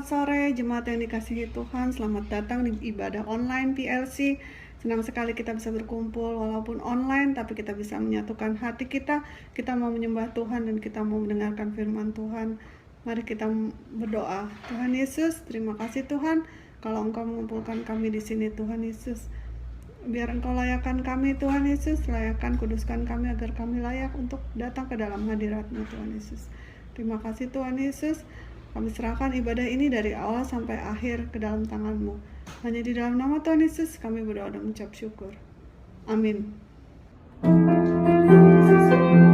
Selamat sore jemaat yang dikasihi Tuhan, selamat datang di ibadah online PLC. Senang sekali kita bisa berkumpul walaupun online, tapi kita bisa menyatukan hati kita. Kita mau menyembah Tuhan dan kita mau mendengarkan firman Tuhan. Mari kita berdoa. Tuhan Yesus, terima kasih Tuhan kalau Engkau mengumpulkan kami di sini, Tuhan Yesus. Biar Engkau layakkan kami, Tuhan Yesus, layakkan, kuduskan kami agar kami layak untuk datang ke dalam hadirat-Mu, Tuhan Yesus. Terima kasih Tuhan Yesus. Kami serahkan ibadah ini dari awal sampai akhir ke dalam tangan-Mu. Hanya di dalam nama Tuhan Yesus kami berdoa dan mengucap syukur. Amin. Alam semesta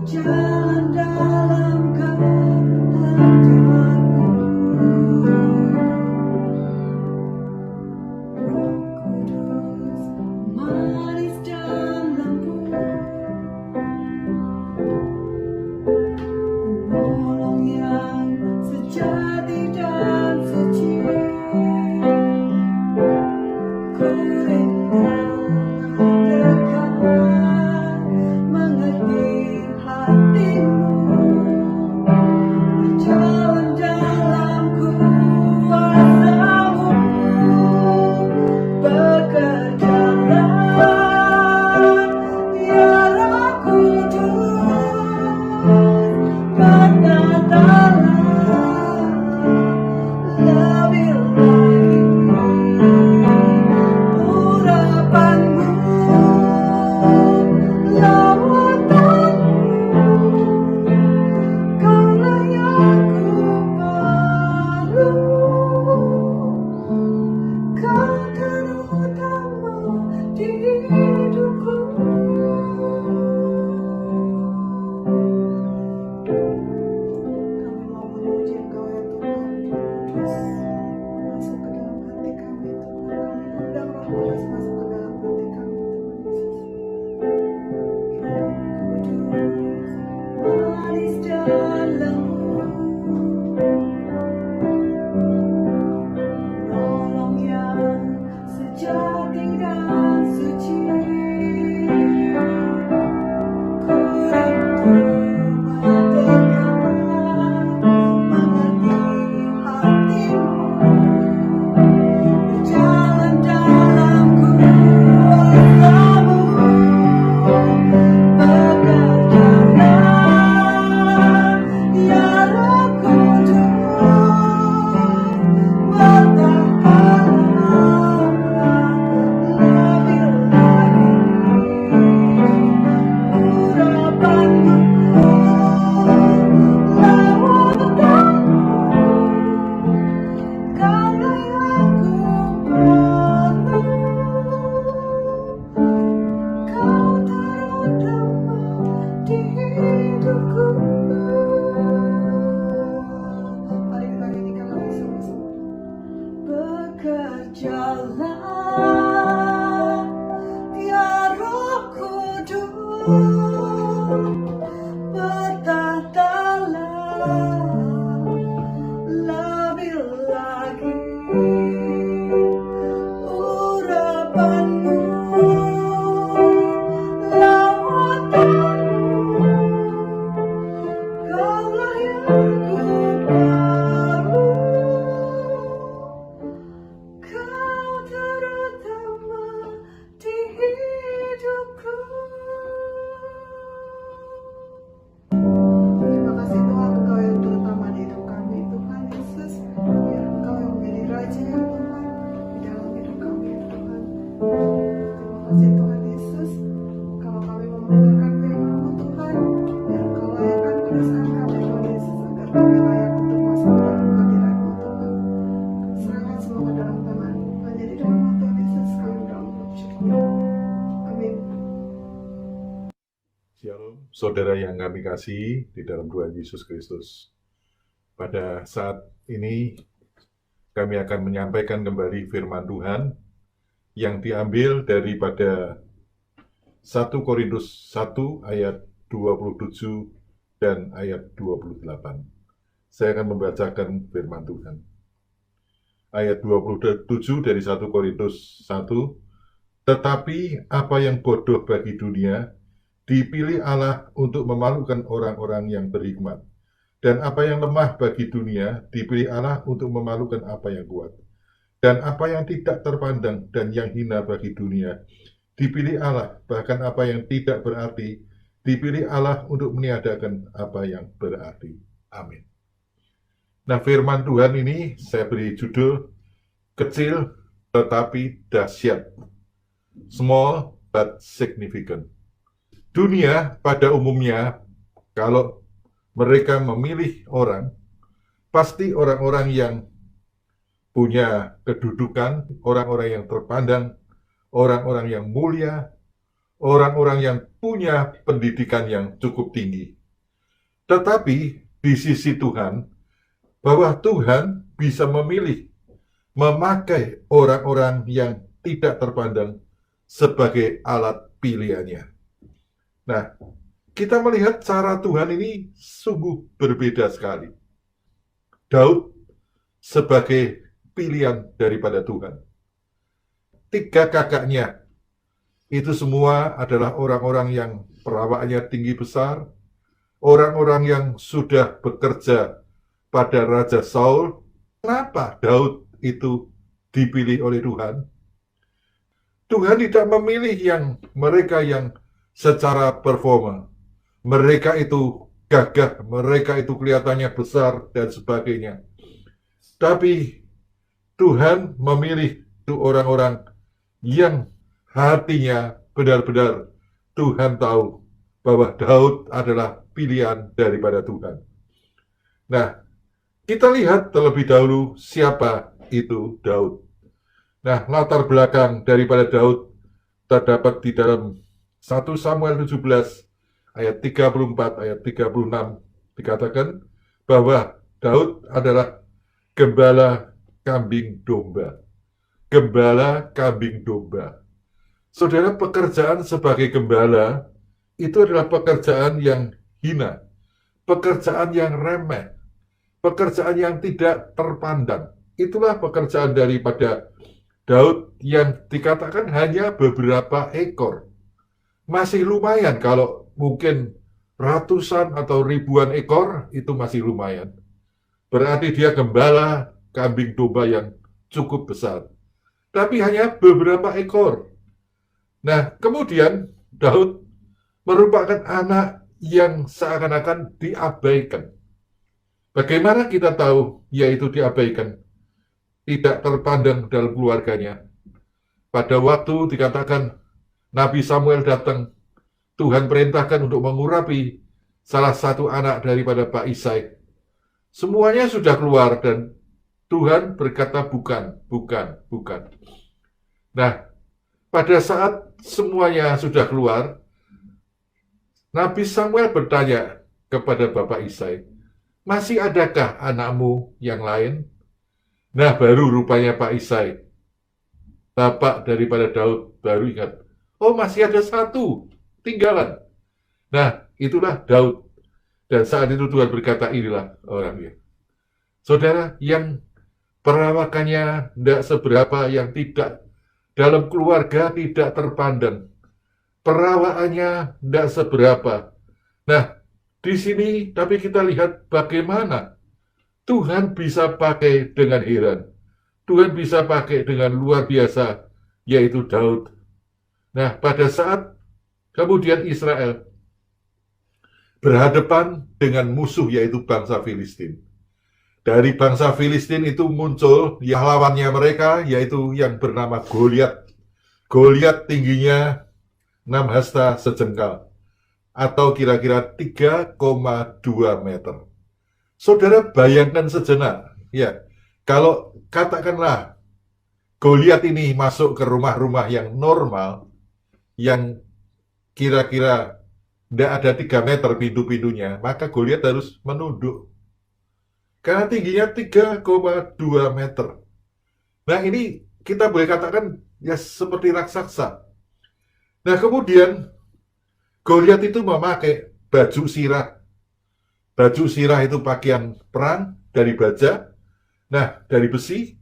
Jalan dalam kehendakmu, Roh Kudus manis dan lembut, penolong yang sejati dan suci. Ku rindu dekat mengerti hatimu, berjalan dalam kuasa-Mu, bekerjalah ya Roh Kudus, berkatalah lebih lagi urapanmu, lawatanmu, Kaulah yang ku perlu, Kau terutama di hidupku. Kami mau memuji Engkau ya Tuhan, Kudus masuk ke dalam hati kami Tuhan. Kami undang Roh Kudus masuk ke dalam hati kami Tuhan Yesus. Roh Kudus manis dan lembut, penolong yang sejati dan suci. Ku rindu merdeka mengerti hatimu, berjalan dalam kuasa-Mu, bekerjalah ya Roh Kudus, berkatalah lebih lagi urapanmu, lawatanmu, Kaulah yang ku perlu, Kau terutama di hidupku. Mari kita nyanyikan lagi sama-sama. Bekerjalah ya Roh Kudus, berkatalah lebih lagi urapanmu, lawatanmu, Kaulah yang ku perlu, Kau terutama di hidupku. Terima kasih Tuhan, Engkau yang terutama di hidup kami Tuhan Yesus. Ya, Engkau yang menjadi Raja ya Tuhan di dalam hidup kami ya Tuhan. Terima kasih Tuhan Yesus. Kalau kami mau mendengarkan firman-Mu Tuhan, biar Engkau layakkan keresahan kami Tuhan Yesus, agar kami layak untuk masuk ke dalam hadirat-Mu Tuhan. Kami serahkan semua ke dalam tangan-Mu. Hanya di dalam nama Tuhan Yesus kami berdoa bersyukur. Amin. Shalom, saudara yang kami kasih di dalam Tuhan Yesus Kristus. Pada saat ini kami akan menyampaikan kembali firman Tuhan yang diambil daripada 1 Korintus 1 ayat 27 dan ayat 28. Saya akan membacakan firman Tuhan. Ayat 27 dari 1 Korintus 1, tetapi apa yang bodoh bagi dunia dipilih Allah untuk memalukan orang-orang yang berhikmat. Dan apa yang lemah bagi dunia dipilih Allah untuk memalukan apa yang kuat. Dan apa yang tidak terpandang dan yang hina bagi dunia dipilih Allah, bahkan apa yang tidak berarti dipilih Allah untuk meniadakan apa yang berarti. Amin. Nah, firman Tuhan ini saya beri judul kecil tetapi dahsyat. Small but significant. Dunia pada umumnya, kalau mereka memilih orang, pasti orang-orang yang punya kedudukan, orang-orang yang terpandang, orang-orang yang mulia, orang-orang yang punya pendidikan yang cukup tinggi. Tetapi di sisi Tuhan, bahwa Tuhan bisa memilih, memakai orang-orang yang tidak terpandang sebagai alat pilihannya. Nah, kita melihat cara Tuhan ini sungguh berbeda sekali. Daud sebagai pilihan daripada Tuhan. 3 kakaknya, itu semua adalah orang-orang yang perawakannya tinggi besar, orang-orang yang sudah bekerja pada Raja Saul. Kenapa Daud itu dipilih oleh Tuhan? Tuhan tidak memilih mereka yang secara performa. Mereka itu gagah, mereka itu kelihatannya besar dan sebagainya. Tapi Tuhan memilih itu orang-orang yang hatinya benar-benar Tuhan tahu bahwa Daud adalah pilihan daripada Tuhan. Nah, kita lihat terlebih dahulu siapa itu Daud. Nah, latar belakang daripada Daud terdapat di dalam 1 Samuel 17 ayat 34 ayat 36 dikatakan bahwa Daud adalah gembala kambing domba. Gembala kambing domba. Saudara, pekerjaan sebagai gembala itu adalah pekerjaan yang hina, pekerjaan yang remeh, pekerjaan yang tidak terpandang. Itulah pekerjaan daripada Daud yang dikatakan hanya beberapa ekor. Masih lumayan kalau mungkin ratusan atau ribuan ekor, itu masih lumayan. Berarti dia gembala kambing domba yang cukup besar. Tapi hanya beberapa ekor. Nah, kemudian Daud merupakan anak yang seakan-akan diabaikan. Bagaimana kita tahu yaitu diabaikan? Tidak terpandang dalam keluarganya. Pada waktu dikatakan Nabi Samuel datang, Tuhan perintahkan untuk mengurapi salah satu anak daripada Pak Isai. Semuanya sudah keluar dan Tuhan berkata bukan. Nah, pada saat semuanya sudah keluar, Nabi Samuel bertanya kepada Bapak Isai, masih adakah anakmu yang lain? Nah, baru rupanya Pak Isai, bapak daripada Daud, baru ingat, oh masih ada satu, tinggalan. Nah, itulah Daud. Dan saat itu Tuhan berkata, inilah orangnya. Saudara, yang perawakannya tidak seberapa, yang tidak dalam keluarga tidak terpandang. Perawakannya tidak seberapa. Nah, di sini tapi kita lihat bagaimana Tuhan bisa pakai dengan heran. Tuhan bisa pakai dengan luar biasa, yaitu Daud. Nah, pada saat kemudian Israel berhadapan dengan musuh, yaitu bangsa Filistin. Dari bangsa Filistin itu muncul yang lawannya mereka, yaitu yang bernama Goliat. Goliat tingginya 6 hasta sejengkal, atau kira-kira 3,2 meter. Saudara bayangkan sejenak, ya, kalau katakanlah Goliat ini masuk ke rumah-rumah yang normal, yang kira-kira tidak ada 3 meter pintu-pintunya, maka Goliat harus menunduk. Karena tingginya 3,2 meter. Nah, ini kita boleh katakan ya seperti raksasa. Nah, kemudian Goliat itu memakai baju sirah. Baju sirah itu pakaian perang dari baja, nah dari besi,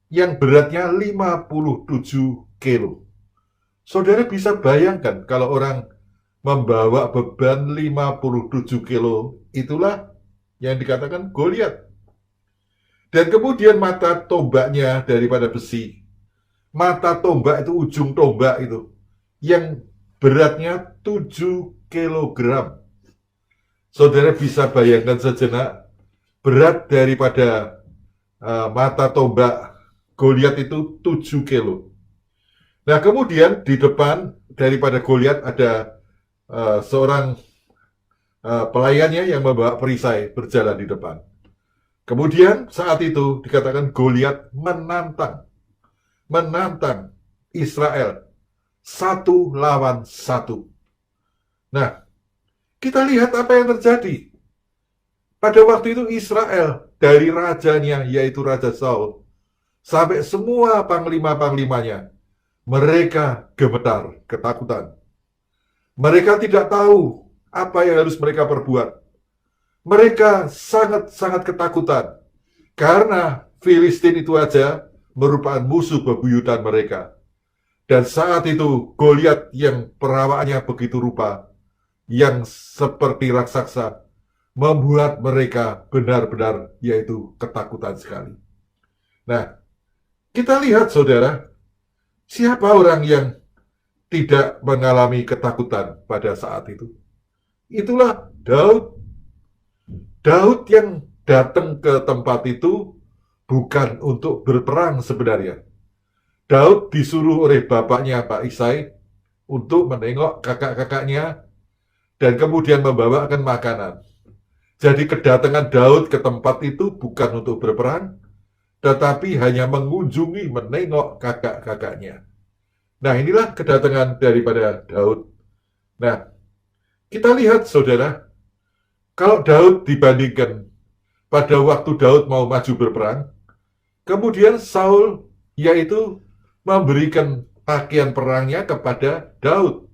yang beratnya 57 kilo. Saudara bisa bayangkan kalau orang membawa beban 57 kilo, itulah yang dikatakan Goliat. Dan kemudian mata tombaknya daripada besi. Mata tombak itu, ujung tombak itu, yang beratnya 7 kilogram. Saudara bisa bayangkan sejenak, berat daripada mata tombak Goliat itu 7 kilo. Nah, kemudian di depan daripada Goliat ada seorang pelayannya yang membawa perisai berjalan di depan. Kemudian saat itu dikatakan Goliat menantang Israel satu lawan satu. Nah, kita lihat apa yang terjadi. Pada waktu itu Israel, dari rajanya, yaitu Raja Saul, sampai semua panglima-panglimanya, mereka gemetar, ketakutan. Mereka tidak tahu apa yang harus mereka perbuat. Mereka sangat-sangat ketakutan, karena Filistin itu aja merupakan musuh bebuyutan mereka. Dan saat itu Goliat yang perawakannya begitu rupa, yang seperti raksasa, membuat mereka benar-benar yaitu ketakutan sekali. Nah, kita lihat saudara, siapa orang yang tidak mengalami ketakutan pada saat itu? Itulah Daud. Daud yang datang ke tempat itu bukan untuk berperang sebenarnya. Daud disuruh oleh bapaknya Pak Isai untuk menengok kakak-kakaknya dan kemudian membawakan makanan. Jadi kedatangan Daud ke tempat itu bukan untuk berperang, tetapi hanya mengunjungi, menengok kakak-kakaknya. Nah, inilah kedatangan daripada Daud. Nah, kita lihat saudara, kalau Daud dibandingkan pada waktu Daud mau maju berperang, kemudian Saul yaitu memberikan pakaian perangnya kepada Daud.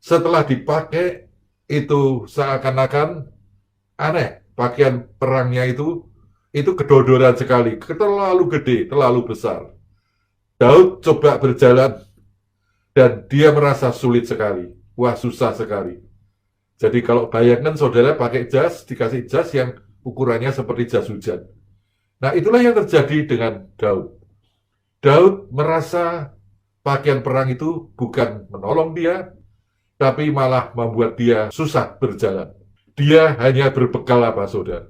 Setelah dipakai, itu seakan-akan aneh. Pakaian perangnya itu kedodoran sekali, terlalu gede, terlalu besar. Daud coba berjalan dan dia merasa sulit sekali. Wah, susah sekali. Jadi kalau bayangkan saudara pakai jas, dikasih jas yang ukurannya seperti jas hujan. Nah, itulah yang terjadi dengan Daud. Daud merasa pakaian perang itu bukan menolong dia, tapi malah membuat dia susah berjalan. Dia hanya berbekal apa, saudara?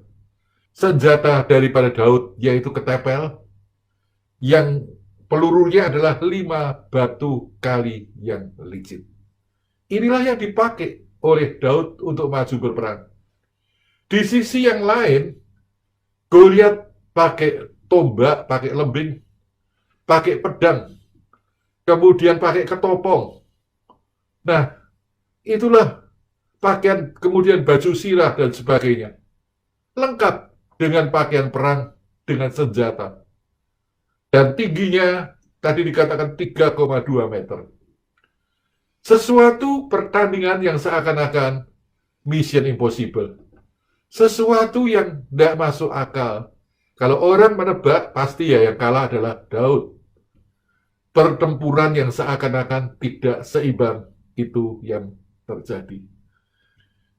Senjata daripada Daud yaitu ketepel, yang pelurunya adalah 5 batu kali yang licin. Inilah yang dipakai oleh Daud untuk maju berperang. Di sisi yang lain, Goliat pakai tombak, pakai lembing, pakai pedang, kemudian pakai ketopong. Nah, itulah pakaian, kemudian baju sirah dan sebagainya. Lengkap dengan pakaian perang, dengan senjata. Dan tingginya tadi dikatakan 3,2 meter. Sesuatu pertandingan yang seakan-akan mission impossible. Sesuatu yang tidak masuk akal. Kalau orang menebak, pasti ya yang kalah adalah Daud. Pertempuran yang seakan-akan tidak seimbang, itu yang terjadi.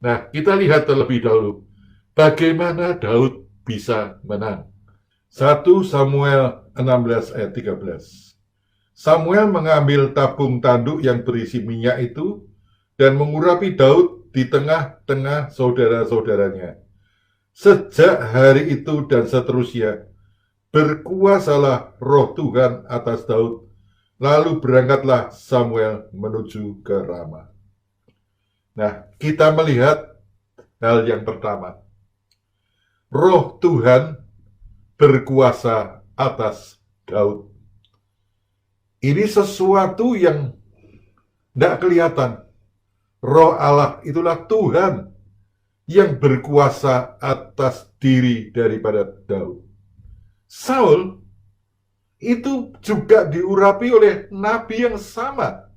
Nah, kita lihat terlebih dahulu bagaimana Daud bisa menang. 1 Samuel 16 ayat 13. Samuel mengambil tabung tanduk yang berisi minyak itu dan mengurapi Daud di tengah-tengah saudara-saudaranya. Sejak hari itu dan seterusnya, berkuasalah roh Tuhan atas Daud. Lalu berangkatlah Samuel menuju ke Rama. Nah, kita melihat hal yang pertama. Roh Tuhan berkuasa atas Daud. Ini sesuatu yang tidak kelihatan. Roh Allah itulah Tuhan yang berkuasa atas diri daripada Daud. Saul itu juga diurapi oleh nabi yang sama.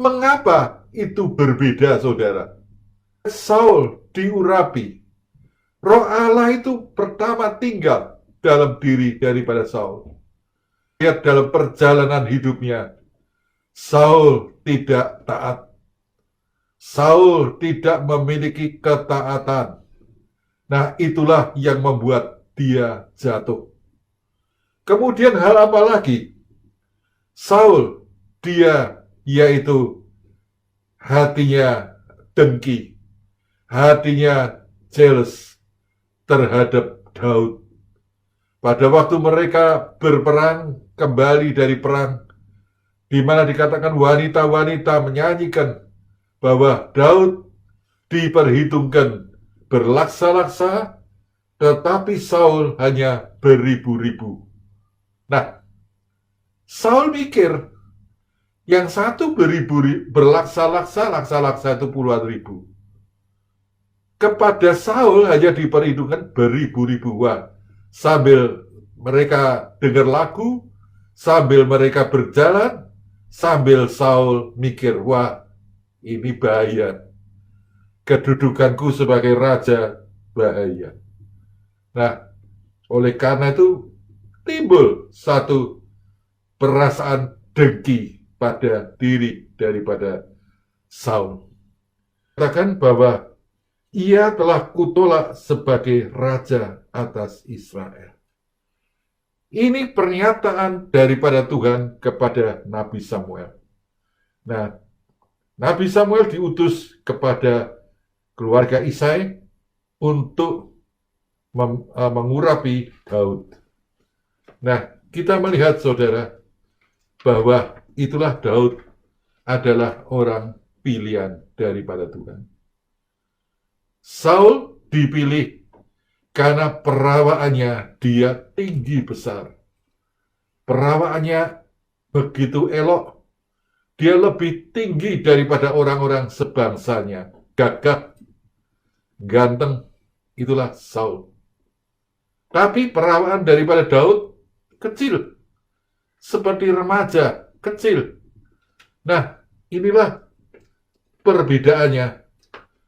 Mengapa itu berbeda, saudara? Saul diurapi. Roh Allah itu pertama tinggal dalam diri daripada Saul. Lihat dalam perjalanan hidupnya, Saul tidak taat. Saul tidak memiliki ketaatan. Nah, itulah yang membuat dia jatuh. Kemudian hal apa lagi? Saul, dia yaitu hatinya dengki, hatinya jealous terhadap Daud. Pada waktu mereka berperang, kembali dari perang, di mana dikatakan wanita-wanita menyanyikan bahwa Daud diperhitungkan berlaksa-laksa, tetapi Saul hanya beribu-ribu. Nah, Saul mikir, Yang satu berlaksa-laksa, laksa-laksa itu puluhan ribu. Kepada Saul hanya diperhitungkan beribu-ribu. Wah, sambil mereka dengar lagu, sambil mereka berjalan, sambil Saul mikir, wah, ini bahaya. Kedudukanku sebagai raja bahaya. Nah, oleh karena itu timbul satu perasaan dengki pada diri daripada Saul. Katakan bahwa ia telah kutolak sebagai raja atas Israel. Ini pernyataan daripada Tuhan kepada Nabi Samuel. Nah, Nabi Samuel diutus kepada keluarga Isai untuk mengurapi Daud. Nah, kita melihat saudara bahwa itulah Daud adalah orang pilihan daripada Tuhan. Saul dipilih karena perawaannya dia tinggi besar. Perawaannya begitu elok. Dia lebih tinggi daripada orang-orang sebangsanya. Gagah, ganteng, itulah Saul. Tapi perawaan daripada Daud kecil. Seperti remaja, kecil. Nah, inilah perbedaannya.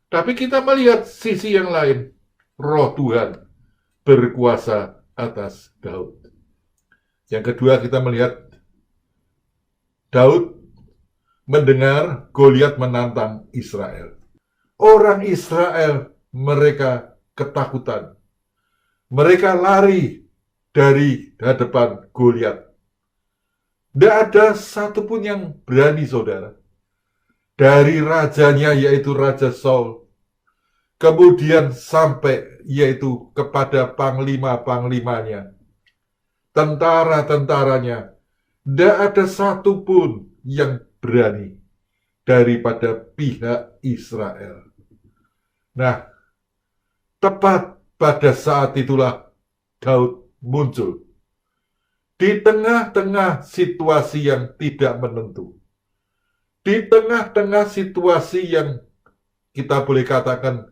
Tapi kita melihat sisi yang lain. Roh Tuhan berkuasa atas Daud. Yang kedua kita melihat Daud mendengar Goliat menantang Israel. Orang Israel mereka ketakutan. Mereka lari dari hadapan Goliat. Tidak ada satupun yang berani, saudara. Dari rajanya yaitu Raja Saul, kemudian sampai yaitu kepada panglima-panglimanya, tentara-tentaranya, tidak ada satupun yang berani daripada pihak Israel. Nah, tepat pada saat itulah Daud muncul. Di tengah-tengah situasi yang tidak menentu. Di tengah-tengah situasi yang kita boleh katakan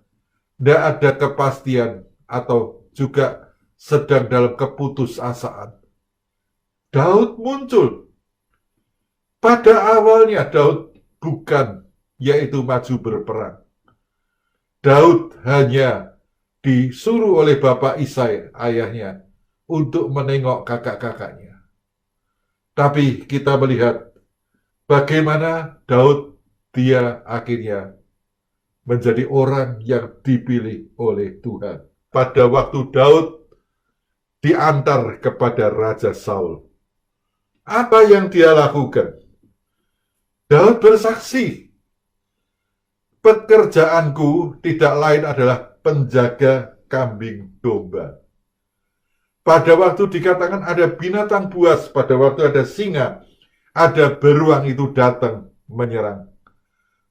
tidak ada kepastian atau juga sedang dalam keputusasaan. Daud muncul. Pada awalnya Daud bukan yaitu maju berperang. Daud hanya disuruh oleh Bapak Isai, ayahnya, untuk menengok kakak-kakaknya. Tapi kita melihat bagaimana Daud dia akhirnya menjadi orang yang dipilih oleh Tuhan. Pada waktu Daud diantar kepada Raja Saul, apa yang dia lakukan? Daud bersaksi, pekerjaanku tidak lain adalah penjaga kambing domba. Pada waktu dikatakan ada binatang buas, pada waktu ada singa, ada beruang itu datang menyerang.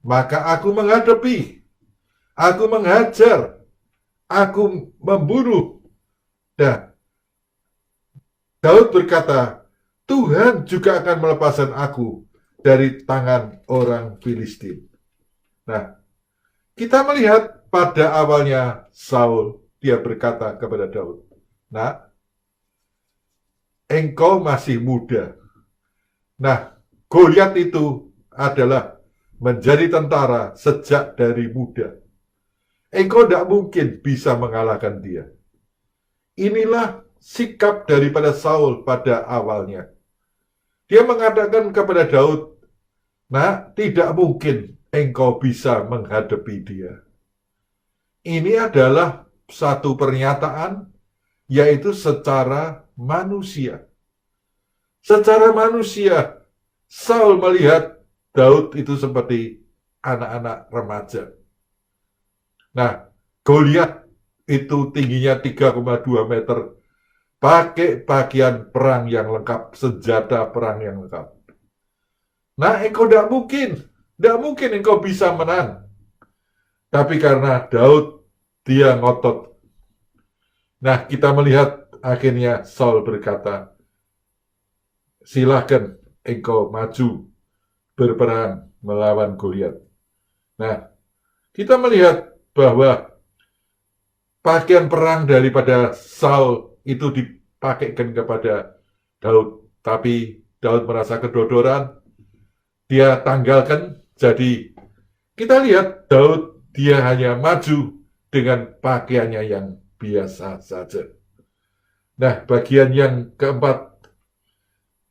Maka aku menghadapi, aku menghajar, aku membunuh. Nah, Daud berkata, Tuhan juga akan melepaskan aku dari tangan orang Filistin. Nah, kita melihat pada awalnya Saul, dia berkata kepada Daud, "Nak, engkau masih muda." Nah, Goliat itu adalah menjadi tentara sejak dari muda. Engkau tidak mungkin bisa mengalahkan dia. Inilah sikap daripada Saul pada awalnya. Dia mengatakan kepada Daud, "Nah, tidak mungkin engkau bisa menghadapi dia." Ini adalah satu pernyataan, yaitu secara manusia. Secara manusia, Saul melihat Daud itu seperti anak-anak remaja. Nah, Goliat itu tingginya 3,2 meter, pakai pakaian perang yang lengkap, senjata perang yang lengkap. Nah, engkau tidak mungkin engkau bisa menang. Tapi karena Daud, dia ngotot. Nah, kita melihat akhirnya Saul berkata, "Silahkan engkau maju berperang melawan Goliat. Nah, kita melihat bahwa pakaian perang daripada Saul itu dipakaikan kepada Daud, tapi Daud merasa kedodoran, dia tanggalkan. Jadi kita lihat Daud dia hanya maju dengan pakaiannya yang biasa saja. Nah, bagian yang keempat,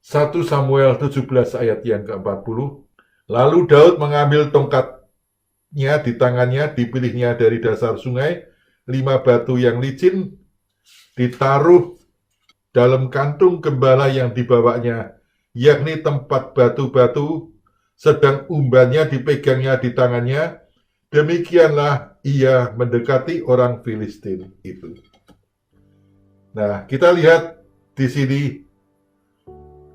1 Samuel 17 ayat yang ke-40. Lalu Daud mengambil tongkatnya di tangannya, dipilihnya dari dasar sungai, 5 batu yang licin, ditaruh dalam kantung gembala yang dibawanya, yakni tempat batu-batu, sedang umbannya dipegangnya di tangannya. Demikianlah ia mendekati orang Filistin itu. Nah, kita lihat di sini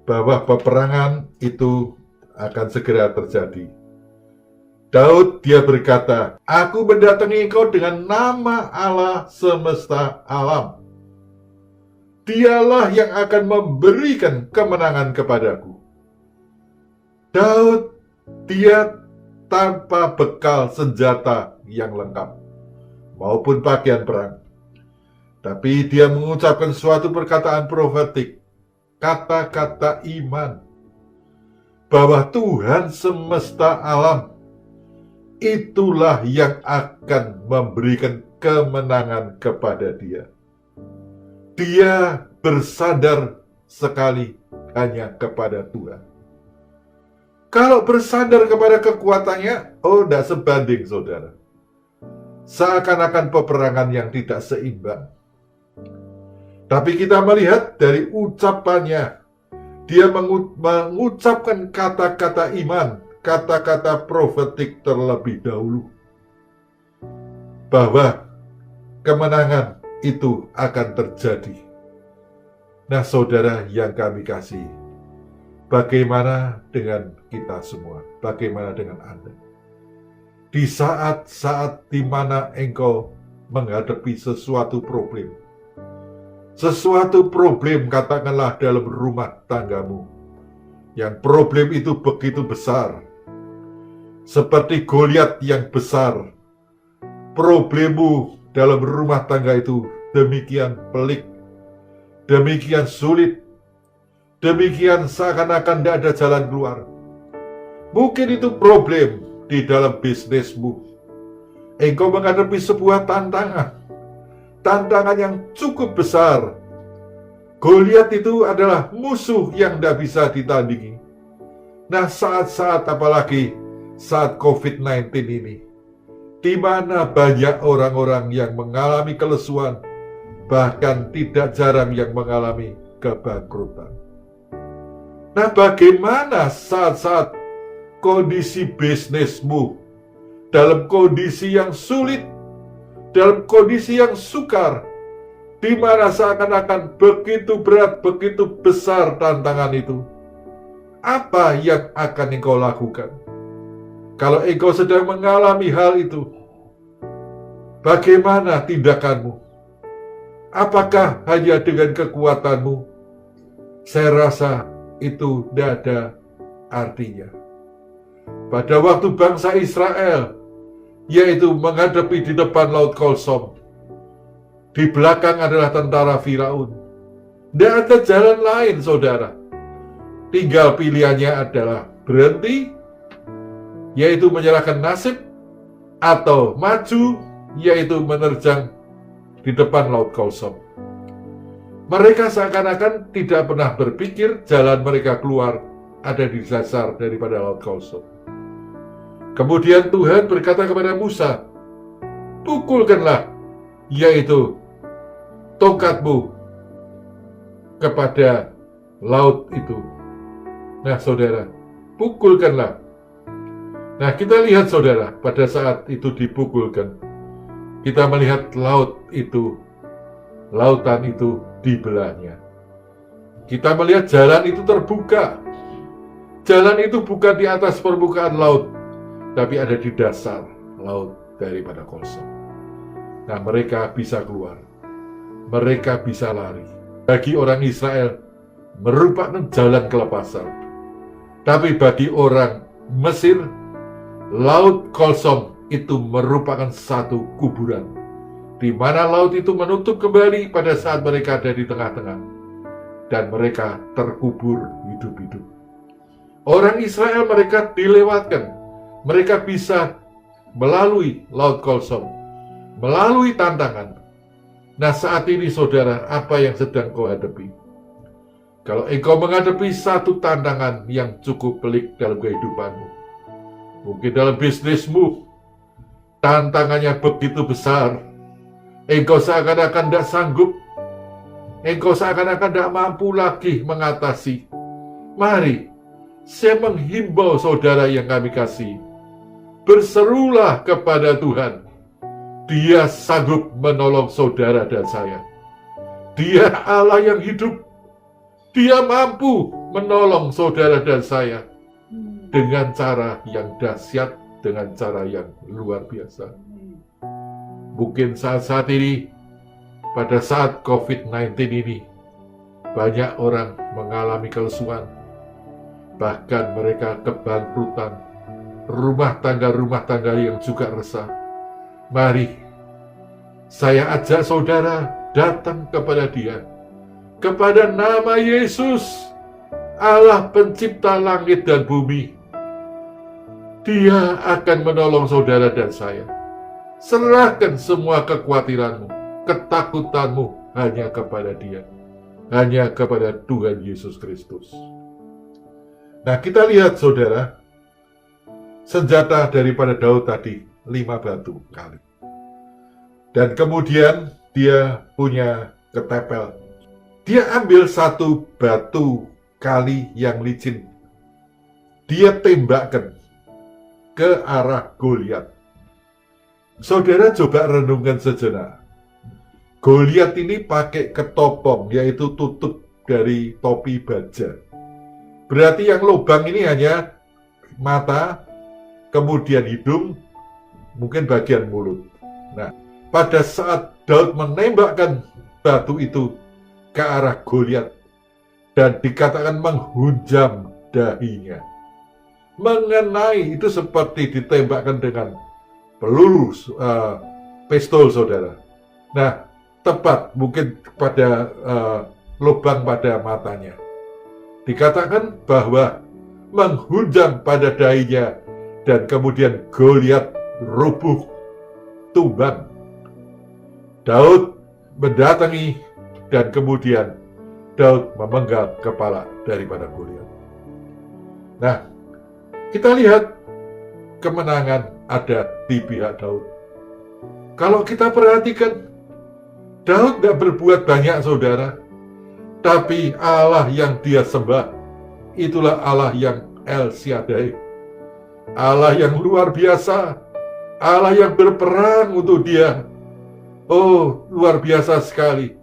bahwa peperangan itu akan segera terjadi. Daud dia berkata, "Aku mendatangi engkau dengan nama Allah semesta alam. Dialah yang akan memberikan kemenangan kepadaku." Daud dia tanpa bekal senjata yang lengkap maupun pakaian perang. Tapi dia mengucapkan suatu perkataan profetik, kata-kata iman, bahwa Tuhan semesta alam itulah yang akan memberikan kemenangan kepada dia. Dia bersandar sekali hanya kepada Tuhan. Kalau bersandar kepada kekuatannya, tidak sebanding, saudara. Seakan-akan peperangan yang tidak seimbang. Tapi kita melihat dari ucapannya, dia mengucapkan kata-kata iman, kata-kata profetik terlebih dahulu, bahwa kemenangan itu akan terjadi. Nah, saudara yang kami kasih, bagaimana dengan kita semua? Bagaimana dengan Anda? Di saat-saat di mana engkau menghadapi sesuatu problem, katakanlah dalam rumah tanggamu, yang problem itu begitu besar, seperti Goliat yang besar, problemmu dalam rumah tangga itu demikian pelik, demikian sulit, demikian seakan-akan tidak ada jalan keluar. Mungkin itu problem di dalam bisnismu. Engkau menghadapi sebuah tantangan yang cukup besar. Goliat itu adalah musuh yang tidak bisa ditandingi. Nah, saat-saat apalagi saat COVID-19 ini, di mana banyak orang-orang yang mengalami kelesuan, bahkan tidak jarang yang mengalami kebangkrutan. Nah, bagaimana saat-saat kondisi bisnismu dalam kondisi yang sulit, dalam kondisi yang sukar, di mana seakan-akan begitu berat, begitu besar tantangan itu? Apa yang akan engkau lakukan? Kalau engkau sedang mengalami hal itu, bagaimana tindakanmu? Apakah hanya dengan kekuatanmu? Saya rasa itu tidak ada artinya. Pada waktu bangsa Israel, yaitu menghadapi di depan Laut Kolsom, di belakang adalah tentara Firaun. Tidak ada jalan lain, saudara. Tinggal pilihannya adalah berhenti, yaitu menyerahkan nasib, atau maju, yaitu menerjang di depan Laut Kolsom. Mereka seakan-akan tidak pernah berpikir jalan mereka keluar ada di dasar daripada Laut Kolsom. Kemudian Tuhan berkata kepada Musa, pukulkanlah, yaitu tongkatmu kepada laut itu. Nah, saudara, pukulkanlah. Nah, kita lihat, saudara, pada saat itu dipukulkan, kita melihat lautan itu dibelahnya. Kita melihat jalan itu terbuka. Jalan itu bukan di atas permukaan laut, tapi ada di dasar laut daripada Kolsom. Nah, mereka bisa keluar. Mereka bisa lari. Bagi orang Israel, merupakan jalan kelepasan. Tapi bagi orang Mesir, Laut Kolsom itu merupakan satu kuburan, di mana laut itu menutup kembali pada saat mereka ada di tengah-tengah, dan mereka terkubur hidup-hidup. Orang Israel mereka dilewatkan, mereka bisa melalui Laut Kolsom, melalui tantangan. Nah, saat ini saudara, apa yang sedang kau hadapi? Kalau engkau menghadapi satu tantangan yang cukup pelik dalam kehidupanmu, mungkin dalam bisnismu, tantangannya begitu besar, engkau seakan-akan tidak sanggup, engkau seakan-akan tidak mampu lagi mengatasi. Mari, saya menghimbau saudara yang kami kasih, berserulah kepada Tuhan. Dia sanggup menolong saudara dan saya. Dia Allah yang hidup. Dia mampu menolong saudara dan saya dengan cara yang dahsyat, dengan cara yang luar biasa. Mungkin saat-saat ini, pada saat COVID-19 ini, banyak orang mengalami kelesuan, bahkan mereka kebangkrutan, rumah tangga yang juga resah. Mari, saya ajak saudara datang kepada Dia, kepada nama Yesus, Allah pencipta langit dan bumi. Dia akan menolong saudara dan saya. Serahkan semua kekhawatiranmu, ketakutanmu hanya kepada Dia, hanya kepada Tuhan Yesus Kristus. Nah, kita lihat saudara, senjata daripada Daud tadi, 5 batu kali. Dan kemudian dia punya ketepel. Dia ambil satu batu kali yang licin. Dia tembakkan ke arah Goliat. Saudara coba renungkan sejenak. Goliat ini pakai ketopong, yaitu tutup dari topi baja. Berarti yang lubang ini hanya mata, kemudian hidung, mungkin bagian mulut. Nah, pada saat Daud menembakkan batu itu ke arah Goliat dan dikatakan menghunjam dahinya, mengenai, itu seperti ditembakkan dengan peluru pistol saudara. Nah, tepat mungkin pada lubang pada matanya. Dikatakan bahwa menghunjam pada dahinya dan kemudian Goliat rubuh tumbang. Daud mendatangi dan kemudian Daud memenggal kepala daripada Goliat. Nah, kita lihat kemenangan ada di pihak Daud. Kalau kita perhatikan, Daud tidak berbuat banyak saudara, tapi Allah yang dia sembah, itulah Allah yang El Shaddai, Allah yang luar biasa, Allah yang berperang untuk dia. Oh, luar biasa sekali.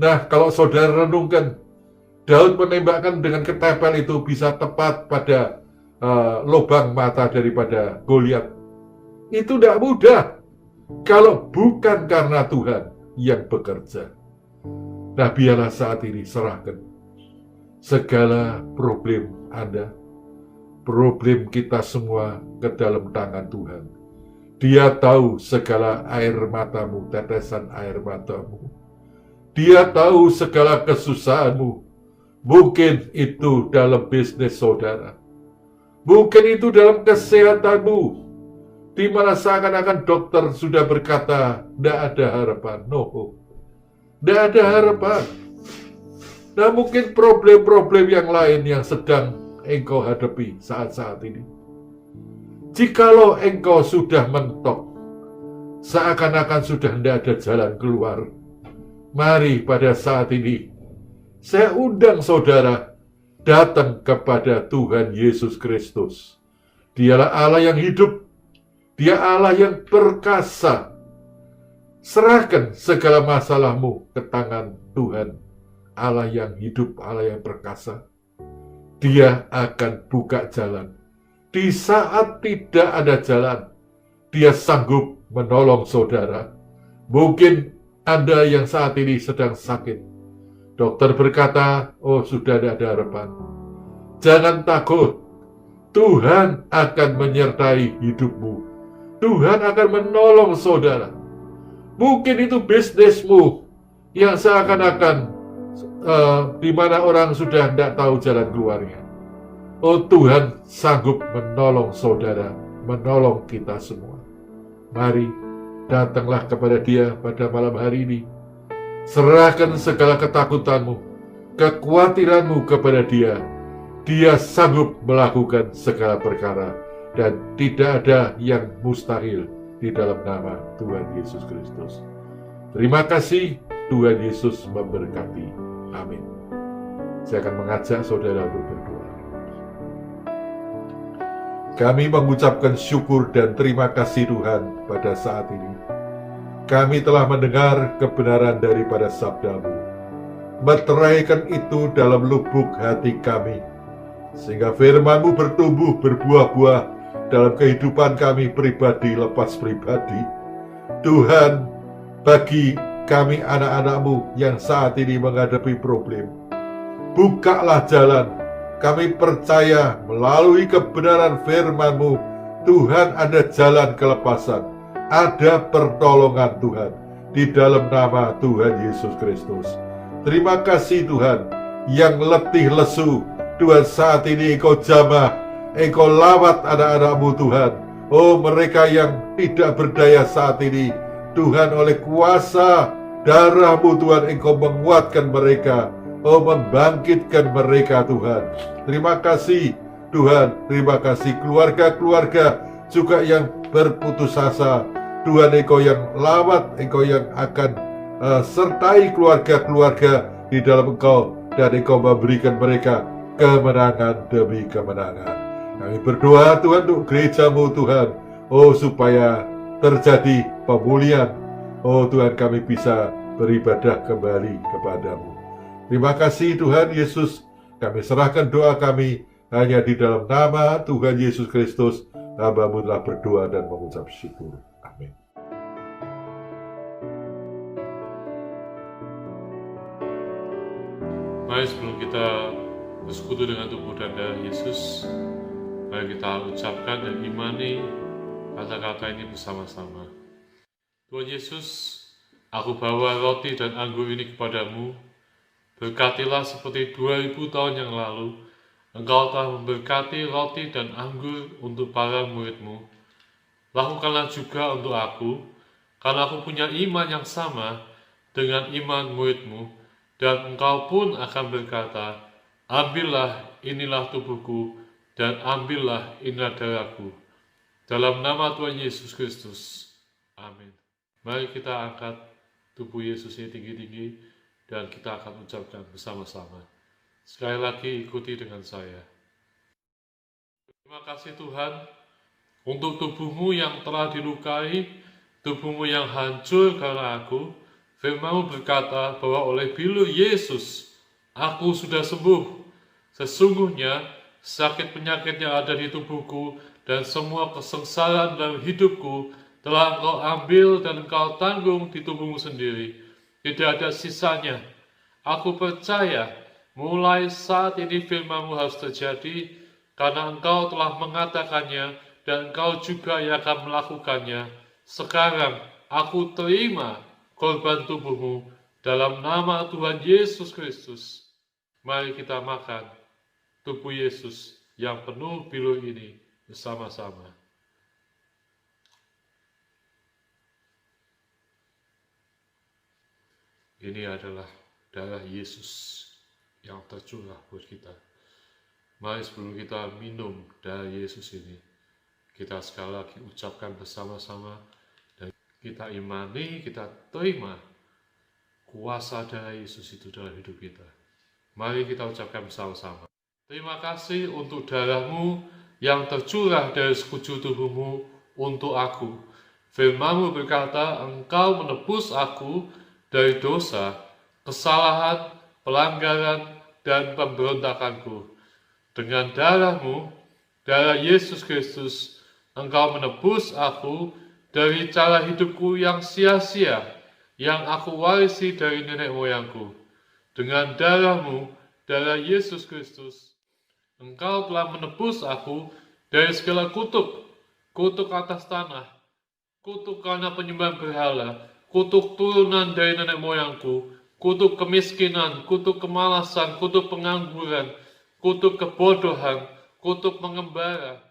Nah, kalau saudara renungkan, Daud menembakkan dengan ketepel itu bisa tepat pada lubang mata daripada Goliat. Itu tidak mudah kalau bukan karena Tuhan yang bekerja. Nah, biarlah saat ini serahkan segala problem Anda, problem kita semua ke dalam tangan Tuhan. Dia tahu segala air matamu, tetesan air matamu. Dia tahu segala kesusahanmu. Mungkin itu dalam bisnis saudara. Mungkin itu dalam kesehatanmu, di mana seakan-akan dokter sudah berkata, tidak ada harapan. No, tidak ada harapan. Nah, mungkin problem-problem yang lain yang sedang engkau hadapi saat-saat ini. Jikalau engkau sudah mentok, seakan-akan sudah tidak ada jalan keluar, mari pada saat ini, saya undang saudara datang kepada Tuhan Yesus Kristus. Dialah Allah yang hidup, Dia Allah yang perkasa. Serahkan segala masalahmu ke tangan Tuhan, Allah yang hidup, Allah yang perkasa. Dia akan buka jalan. Di saat tidak ada jalan, Dia sanggup menolong saudara. Mungkin Anda yang saat ini sedang sakit. Dokter berkata, oh sudah tidak ada harapan. Jangan takut. Tuhan akan menyertai hidupmu. Tuhan akan menolong saudara. Mungkin itu bisnismu yang seakan-akan di mana orang sudah tidak tahu jalan keluarnya. Oh, Tuhan sanggup menolong saudara, menolong kita semua. Mari, datanglah kepada Dia pada malam hari ini. Serahkan segala ketakutanmu, kekhawatiranmu kepada Dia. Dia sanggup melakukan segala perkara, dan tidak ada yang mustahil di dalam nama Tuhan Yesus Kristus. Terima kasih, Tuhan Yesus memberkati. Amin. Saya akan mengajak saudara untuk berdoa. Kami mengucapkan syukur dan terima kasih Tuhan pada saat ini. Kami telah mendengar kebenaran daripada sabda-Mu. Meteraikan itu dalam lubuk hati kami, sehingga firman-Mu bertumbuh berbuah-buah dalam kehidupan kami pribadi lepas pribadi. Tuhan, bagi kami anak-anak-Mu yang saat ini menghadapi problem, bukalah jalan. Kami percaya melalui kebenaran firman-Mu, Tuhan, ada jalan kelepasan, ada pertolongan Tuhan, di dalam nama Tuhan Yesus Kristus. Terima kasih Tuhan, yang letih lesu, Tuhan saat ini Engkau jamah, Engkau lawat anak-anak-Mu Tuhan. Oh, mereka yang tidak berdaya saat ini, Tuhan, oleh kuasa darah-Mu Tuhan, Engkau menguatkan mereka. Oh, membangkitkan mereka Tuhan. Terima kasih Tuhan, terima kasih keluarga-keluarga juga yang berputus asa. Tuhan, Engkau yang lawat, Engkau yang akan sertai keluarga-keluarga di dalam Engkau, dan Engkau memberikan mereka kemenangan demi kemenangan. Kami berdoa Tuhan untuk gereja-Mu Tuhan, oh supaya terjadi pemulihan. Oh Tuhan, kami bisa beribadah kembali kepadamu. Terima kasih Tuhan Yesus, kami serahkan doa kami hanya di dalam nama Tuhan Yesus Kristus. Hamba-Mu telah berdoa dan mengucap syukur. Amin. Mari sebelum kita bersekutu dengan tubuh dan darah Yesus, mari kita ucapkan dan imani kata-kata ini bersama-sama. Tuhan Yesus, aku bawa roti dan anggur ini kepadamu. Berkatilah seperti 2000 tahun yang lalu, Engkau telah memberkati roti dan anggur untuk para murid-Mu. Lakukanlah juga untuk aku, karena aku punya iman yang sama dengan iman murid-Mu, dan Engkau pun akan berkata, ambillah inilah tubuhku, dan ambillah inilah darahku. Dalam nama Tuhan Yesus Kristus. Amin. Mari kita angkat tubuh Yesus ini tinggi-tinggi, dan kita akan ucapkan bersama-sama. Sekali lagi ikuti dengan saya. Terima kasih Tuhan untuk tubuhmu yang telah dilukai, tubuhmu yang hancur karena aku. Firman-Mu berkata bahwa oleh bilur Yesus aku sudah sembuh. Sesungguhnya sakit penyakit yang ada di tubuhku dan semua kesengsaraan dalam hidupku telah Engkau ambil dan Engkau tanggung di tubuhmu sendiri. Tidak ada sisanya. Aku percaya mulai saat ini firman-Mu harus terjadi, karena Engkau telah mengatakannya dan Engkau juga yang akan melakukannya. Sekarang aku terima korban tubuh-Mu dalam nama Tuhan Yesus Kristus. Mari kita makan tubuh Yesus yang penuh bilur ini bersama-sama. Ini adalah darah Yesus yang tercurah buat kita. Mari sebelum kita minum darah Yesus ini, kita sekali lagi ucapkan bersama-sama dan kita imani, kita terima kuasa darah Yesus itu dalam hidup kita. Mari kita ucapkan bersama-sama. Terima kasih untuk darah-Mu yang tercurah dari sekujur tubuh-Mu untuk aku. Firman-Mu berkata, Engkau menebus aku dari dosa, kesalahan, pelanggaran, dan pemberontakanku. Dengan darah-Mu, darah Yesus Kristus, Engkau menebus aku dari cara hidupku yang sia-sia, yang aku warisi dari nenek moyangku. Dengan darah-Mu, darah Yesus Kristus, Engkau telah menebus aku dari segala kutuk, kutuk atas tanah, kutuk karena penyembahan berhala, kutuk turunan dari nenek moyangku, kutuk kemiskinan, kutuk kemalasan, kutuk pengangguran, kutuk kebodohan, kutuk mengembara,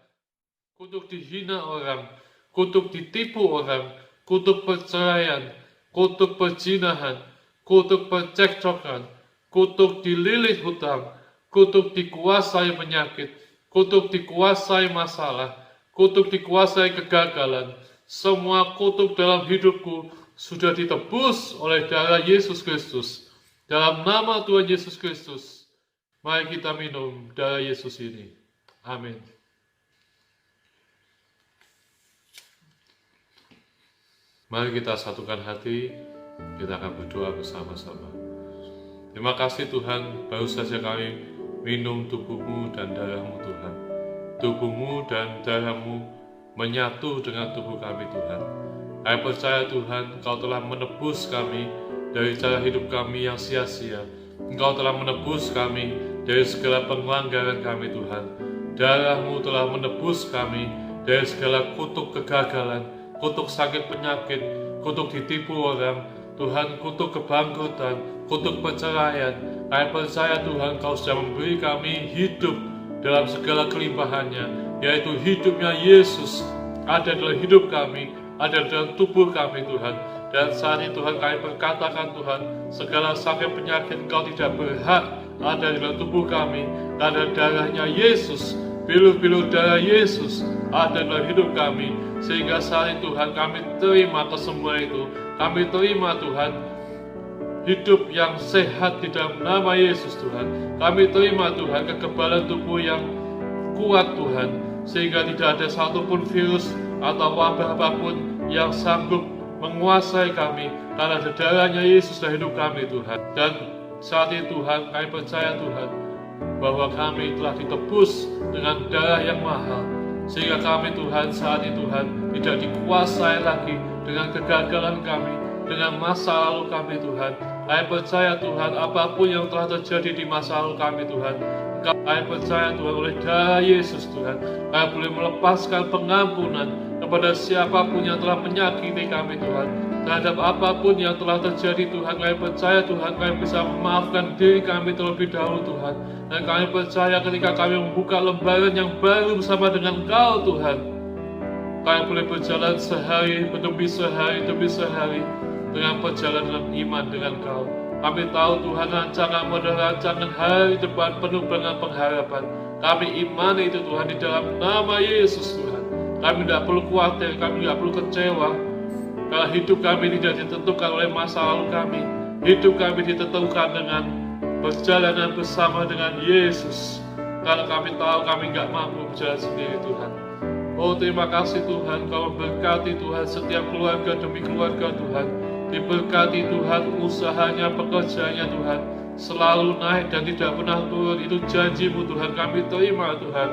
kutuk dihina orang, kutuk ditipu orang, kutuk perceraian, kutuk perzinahan, kutuk percekcokan, kutuk dililit hutang, kutuk dikuasai penyakit, kutuk dikuasai masalah, kutuk dikuasai kegagalan. Semua kutuk dalam hidupku sudah ditebus oleh darah Yesus Kristus. Dalam nama Tuhan Yesus Kristus, mari kita minum darah Yesus ini. Amin. Mari kita satukan hati, kita akan berdoa bersama-sama. Terima kasih Tuhan, baru saja kami minum tubuh-Mu dan darah-Mu Tuhan. Tubuh-Mu dan darah-Mu menyatu dengan tubuh kami Tuhan. Kami percaya Tuhan, Engkau telah menebus kami dari cara hidup kami yang sia-sia. Engkau telah menebus kami dari segala pelanggaran kami Tuhan. Darah-Mu telah menebus kami dari segala kutuk kegagalan, kutuk sakit penyakit, kutuk ditipu orang, Tuhan, kutuk kebangkrutan, kutuk perceraian. Kami percaya Tuhan, Kau sudah memberi kami hidup dalam segala kelimpahannya, yaitu hidupnya Yesus ada dalam hidup kami, ada dalam tubuh kami Tuhan. Dan saat ini Tuhan, kami berkatakan Tuhan, segala sakit penyakit Engkau tidak berhak ada dalam tubuh kami, karena darahnya Yesus, bilu-bilu darah Yesus ada dalam hidup kami. Sehingga saat ini Tuhan, kami terima kesembuhan itu. Kami terima Tuhan hidup yang sehat di dalam nama Yesus Tuhan. Kami terima Tuhan kekebalan tubuh yang kuat Tuhan, sehingga tidak ada satupun virus atau wabah apapun yang sanggup menguasai kami, karena darahnya Yesus dalam hidup kami Tuhan. Dan saat ini Tuhan, kami percaya Tuhan bahwa kami telah ditebus dengan darah yang mahal, sehingga kami Tuhan saat ini Tuhan tidak dikuasai lagi dengan kegagalan kami, dengan masa lalu kami Tuhan. Kami percaya Tuhan, apapun yang telah terjadi di masa lalu kami Tuhan, kami percaya Tuhan oleh darah Yesus Tuhan, kami boleh melepaskan pengampunan kepada siapapun yang telah menyakiti kami Tuhan. Terhadap apapun yang telah terjadi Tuhan, kami percaya Tuhan, kami bisa memaafkan diri kami terlebih dahulu Tuhan. Dan kami percaya ketika kami membuka lembaran yang baru bersama dengan Kau Tuhan, kami boleh berjalan sehari demi sehari demi sehari dengan perjalanan iman dengan Kau. Kami tahu Tuhan, rancangan-Mu adalah rancangan hari depan penuh dengan pengharapan. Kami imani itu Tuhan di dalam nama Yesus Tuhan. Kami tidak perlu khawatir, kami tidak perlu kecewa, karena hidup kami tidak ditentukan oleh masa lalu kami. Hidup kami ditentukan dengan perjalanan bersama dengan Yesus, karena kami tahu kami nggak mampu berjalan sendiri Tuhan. Oh, terima kasih Tuhan, Kau memberkati Tuhan setiap keluarga demi keluarga Tuhan. Diberkati Tuhan usahanya, pekerjaannya Tuhan, selalu naik dan tidak pernah turun. Itu janji-Mu Tuhan, kami terima Tuhan.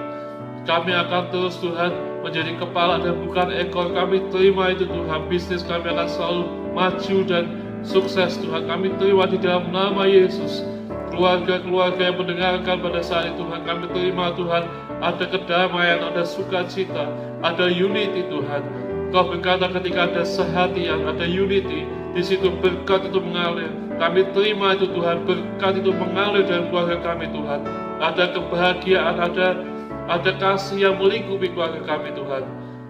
Kami akan terus Tuhan menjadi kepala dan bukan ekor. Kami terima itu Tuhan, bisnis kami akan selalu maju dan sukses Tuhan. Kami terima di dalam nama Yesus. Keluarga-keluarga yang mendengarkan pada saat itu Tuhan, kami terima Tuhan, ada kedamaian, ada sukacita, ada unity Tuhan. Kau berkata ketika ada sehatian, ada unity, di situ berkat itu mengalir. Kami terima itu Tuhan, berkat itu mengalir dalam keluarga kami Tuhan. Ada kebahagiaan, ada kasih yang melingkupi keluarga kami Tuhan.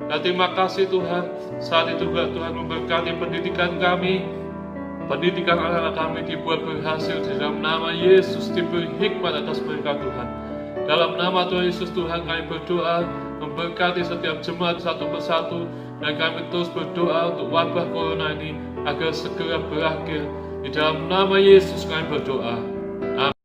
Dan terima kasih Tuhan, saat itu juga Tuhan memberkati pendidikan kami, pendidikan anak-anak kami dibuat berhasil di dalam nama Yesus, diberi hikmat atas mereka Tuhan. Dalam nama Tuhan Yesus Tuhan kami berdoa, memberkati setiap jemaat satu persatu, dan kami terus berdoa untuk wabah corona ini agar segera berakhir. Di dalam nama Yesus kami berdoa. Amin.